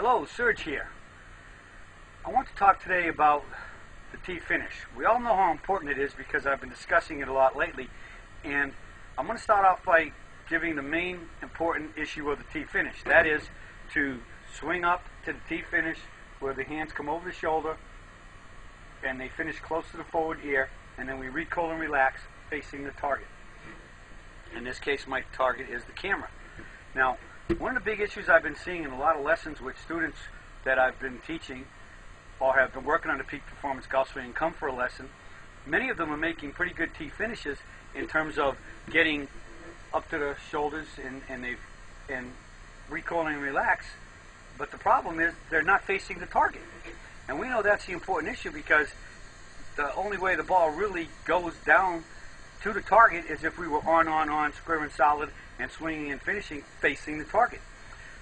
Hello, Serge here. I want to talk today about the tee finish. We all know how important it is because I've been discussing it a lot lately, and I'm going to start off by giving the main important issue of the tee finish. That is to swing up to the tee finish where the hands come over the shoulder and they finish close to the forward ear, and then we recoil and relax facing the target. In this case, my target is the camera. Now, one of the big issues I've been seeing in a lot of lessons with students that I've been teaching or have been working on the peak performance golf swing and come for a lesson, many of them are making pretty good tee finishes in terms of getting up to the shoulders and recoiling and relax. But the problem is they're not facing the target. And we know that's the important issue because the only way the ball really goes down to the target is if we were on, square and solid, and swinging and finishing facing the target.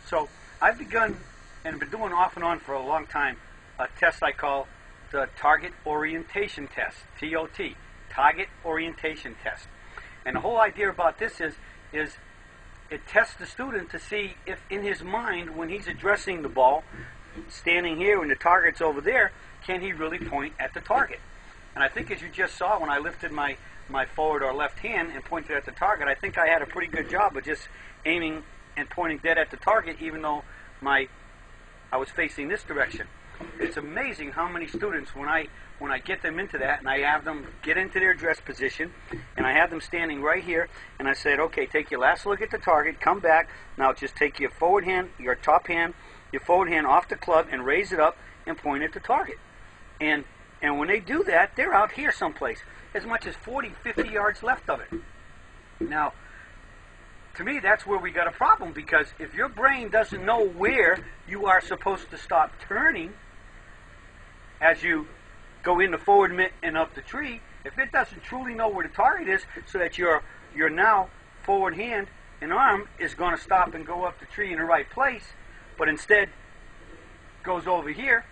So I've begun and been doing off and on for a long time a test I call the Target Orientation Test, TOT, Target Orientation Test. And the whole idea about this is it tests the student to see if in his mind, when he's addressing the ball, standing here and the target's over there, can he really point at the target? And I think as you just saw when I lifted my forward or left hand and pointed at the target, I think I had a pretty good job of just aiming and pointing dead at the target even though I was facing this direction. It's amazing how many students, when I get them into that and I have them get into their dress position and I have them standing right here and I said, okay, take your last look at the target, come back, now just take your forward hand, your top hand, your forward hand off the club and raise it up and point at the target. And when they do that, they're out here someplace, as much as 40, 50 yards left of it. Now, to me, that's where we got a problem, because if your brain doesn't know where you are supposed to stop turning as you go in the forward mitt and up the tree, if it doesn't truly know where the target is, so that your now forward hand and arm is going to stop and go up the tree in the right place, but instead goes over here,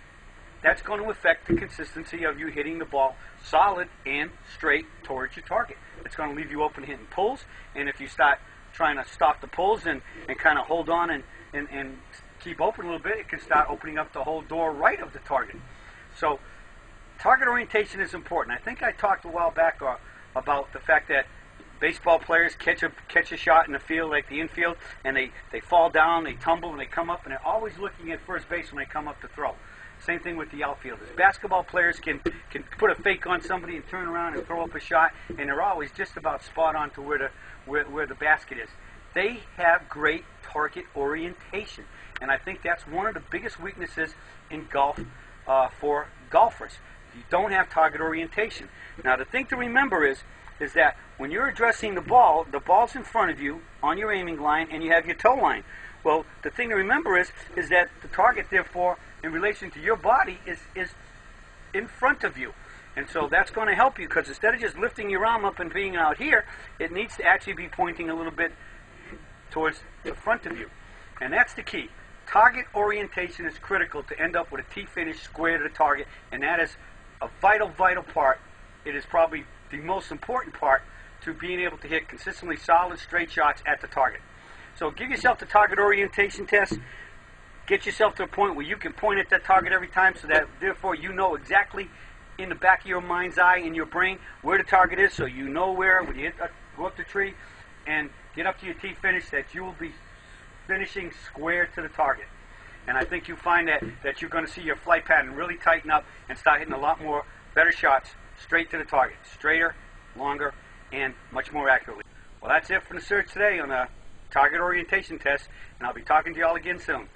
that's going to affect the consistency of you hitting the ball solid and straight towards your target. It's going to leave you open hitting pulls, and if you start trying to stop the pulls and kind of hold on and keep open a little bit, it can start opening up the whole door right of the target. So target orientation is important. I think I talked a while back about the fact that baseball players catch a shot in the field, like the infield, and they fall down, they tumble, and they come up, and they're always looking at first base when they come up to throw. Same thing with the outfielders. Basketball players can put a fake on somebody and turn around and throw up a shot, and they're always just about spot on to where the basket is. They have great target orientation, and I think that's one of the biggest weaknesses in golf for golfers. You don't have target orientation. Now, the thing to remember is that when you're addressing the ball's in front of you on your aiming line, and you have your toe line. Well, the thing to remember is that the target, therefore, in relation to your body, is in front of you. And so that's going to help you, because instead of just lifting your arm up and being out here, it needs to actually be pointing a little bit towards the front of you. And that's the key. Target orientation is critical to end up with a tee finish square to the target, and that is a vital, vital part. It is probably the most important part to being able to hit consistently solid, straight shots at the target. So give yourself the target orientation test. Get yourself to a point where you can point at that target every time, so that therefore you know exactly in the back of your mind's eye, in your brain, where the target is, so you know where, when you go up the tree and get up to your tee finish, that you will be finishing square to the target. And I think you find that you're going to see your flight pattern really tighten up and start hitting a lot more better shots straight to the target. Straighter, longer, and much more accurately. Well, that's it for the search today on the target orientation test, and I'll be talking to you all again soon.